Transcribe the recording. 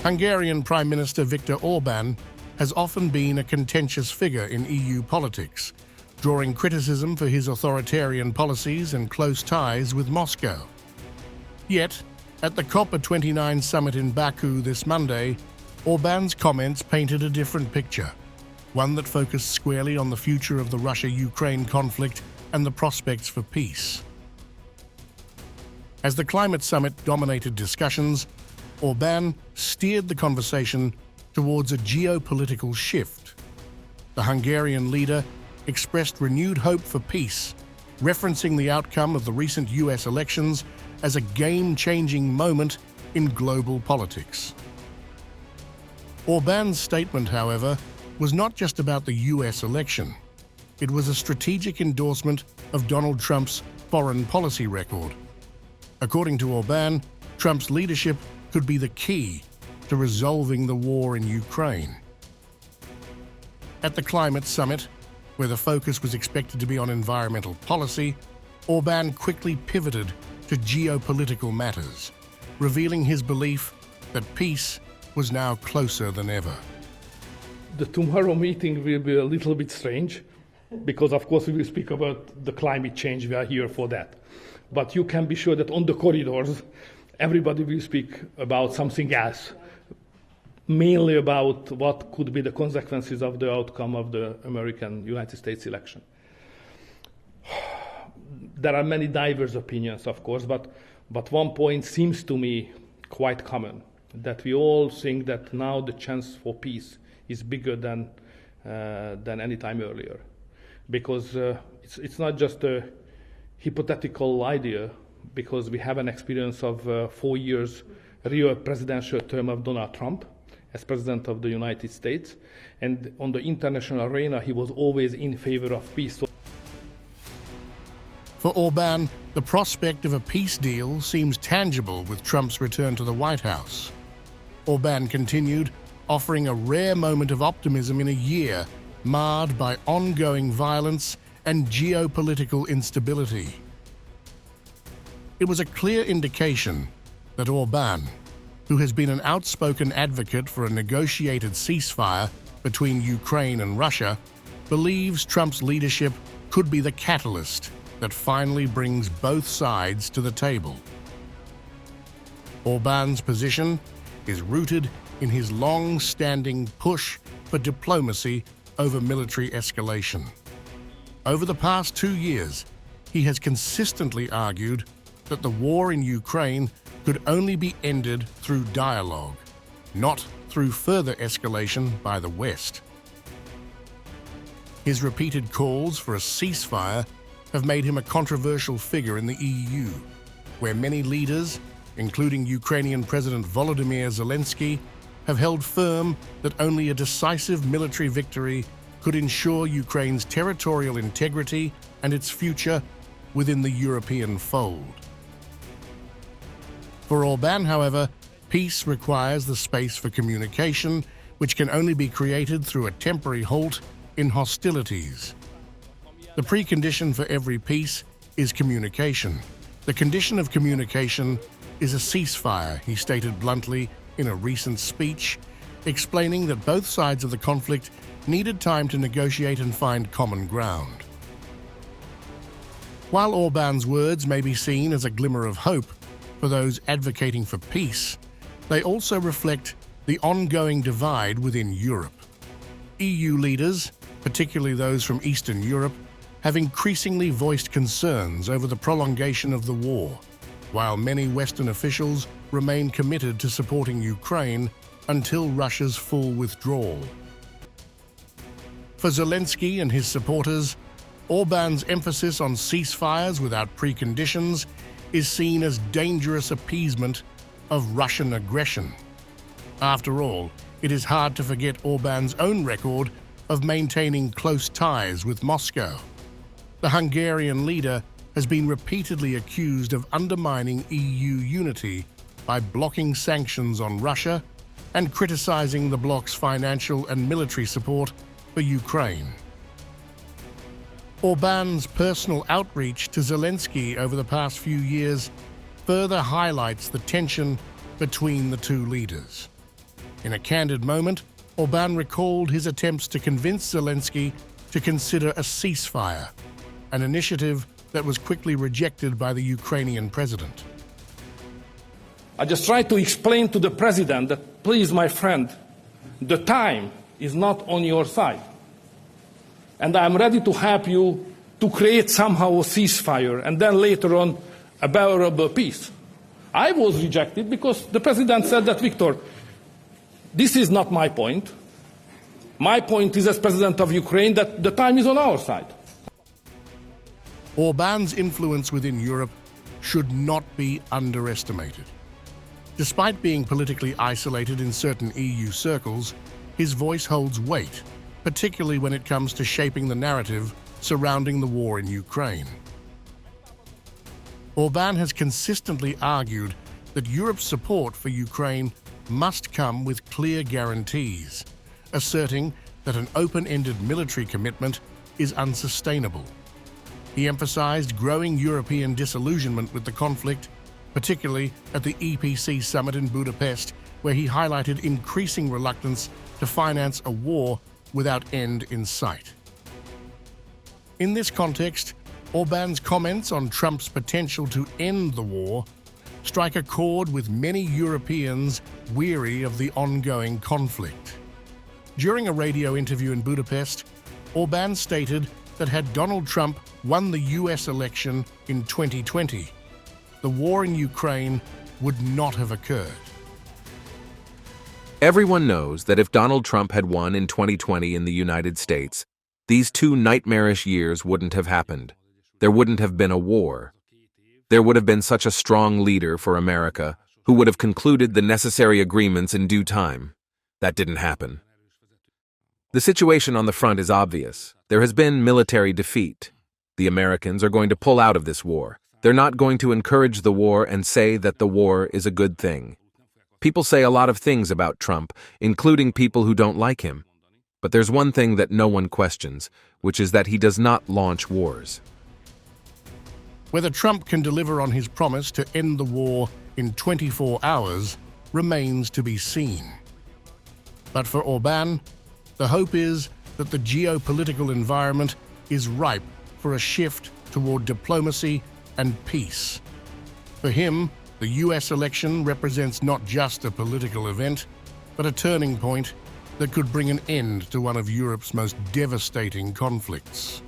Hungarian Prime Minister Viktor Orbán has often been a contentious figure in EU politics, drawing criticism for his authoritarian policies and close ties with Moscow. Yet, at the COP29 summit in Baku this Monday, Orbán's comments painted a different picture, one that focused squarely on the future of the Russia-Ukraine conflict and the prospects for peace. As the climate summit dominated discussions, Orbán steered the conversation towards a geopolitical shift. The Hungarian leader expressed renewed hope for peace, referencing the outcome of the recent US elections as a game-changing moment in global politics. Orbán's statement, however, was not just about the US election. It was a strategic endorsement of Donald Trump's foreign policy record. According to Orbán, Trump's leadership could be the key to resolving the war in Ukraine. At the climate summit, where the focus was expected to be on environmental policy, Orbán quickly pivoted to geopolitical matters, revealing his belief that peace was now closer than ever. The tomorrow meeting will be a little bit strange, because of course we will speak about the climate change. We are here for that. But you can be sure that on the corridors, everybody will speak about something else, mainly about what could be the consequences of the outcome of the United States election. There are many diverse opinions, of course, but one point seems to me quite common, that we all think that now the chance for peace is bigger than any time earlier. Because it's not just a hypothetical idea, because we have an experience of 4 years real presidential term of Donald Trump as President of the United States, and on the international arena he was always in favor of peace. For Orbán, the prospect of a peace deal seems tangible with Trump's return to the White House. Orbán continued, offering a rare moment of optimism in a year marred by ongoing violence and geopolitical instability. It was a clear indication that Orbán, who has been an outspoken advocate for a negotiated ceasefire between Ukraine and Russia, believes Trump's leadership could be the catalyst that finally brings both sides to the table. Orbán's position is rooted in his long-standing push for diplomacy over military escalation. Over the past 2 years, he has consistently argued that the war in Ukraine could only be ended through dialogue, not through further escalation by the West. His repeated calls for a ceasefire have made him a controversial figure in the EU, where many leaders, including Ukrainian President Volodymyr Zelensky, have held firm that only a decisive military victory could ensure Ukraine's territorial integrity and its future within the European fold. For Orbán, however, peace requires the space for communication, which can only be created through a temporary halt in hostilities. The precondition for every peace is communication. The condition of communication is a ceasefire, he stated bluntly in a recent speech, explaining that both sides of the conflict needed time to negotiate and find common ground. While Orbán's words may be seen as a glimmer of hope for those advocating for peace, they also reflect the ongoing divide within Europe. EU leaders, particularly those from Eastern Europe, have increasingly voiced concerns over the prolongation of the war, while many Western officials remain committed to supporting Ukraine until Russia's full withdrawal. For Zelensky and his supporters, Orbán's emphasis on ceasefires without preconditions is seen as dangerous appeasement of Russian aggression. After all, it is hard to forget Orbán's own record of maintaining close ties with Moscow. The Hungarian leader has been repeatedly accused of undermining EU unity by blocking sanctions on Russia and criticizing the bloc's financial and military support for Ukraine. Orbán's personal outreach to Zelensky over the past few years further highlights the tension between the two leaders. In a candid moment, Orbán recalled his attempts to convince Zelensky to consider a ceasefire, an initiative that was quickly rejected by the Ukrainian president. I just tried to explain to the president that, please, my friend, the time is not on your side. And I'm ready to help you to create somehow a ceasefire and then later on a bearable peace. I was rejected because the president said that, Viktor, this is not my point. My point is, as president of Ukraine, that the time is on our side. Orbán's influence within Europe should not be underestimated. Despite being politically isolated in certain EU circles, his voice holds weight, particularly when it comes to shaping the narrative surrounding the war in Ukraine. Orbán has consistently argued that Europe's support for Ukraine must come with clear guarantees, asserting that an open-ended military commitment is unsustainable. He emphasized growing European disillusionment with the conflict, particularly at the EPC summit in Budapest, where he highlighted increasing reluctance to finance a war without end in sight. In this context, Orbán's comments on Trump's potential to end the war strike a chord with many Europeans weary of the ongoing conflict. During a radio interview in Budapest, Orbán stated that had Donald Trump won the US election in 2020, the war in Ukraine would not have occurred. Everyone knows that if Donald Trump had won in 2020 in the United States, these 2 nightmarish years wouldn't have happened. There wouldn't have been a war. There would have been such a strong leader for America who would have concluded the necessary agreements in due time. That didn't happen. The situation on the front is obvious. There has been military defeat. The Americans are going to pull out of this war. They're not going to encourage the war and say that the war is a good thing. People say a lot of things about Trump, including people who don't like him. But there's one thing that no one questions, which is that he does not launch wars. Whether Trump can deliver on his promise to end the war in 24 hours remains to be seen. But for Orbán, the hope is that the geopolitical environment is ripe for a shift toward diplomacy and peace. For him, the US election represents not just a political event, but a turning point that could bring an end to one of Europe's most devastating conflicts.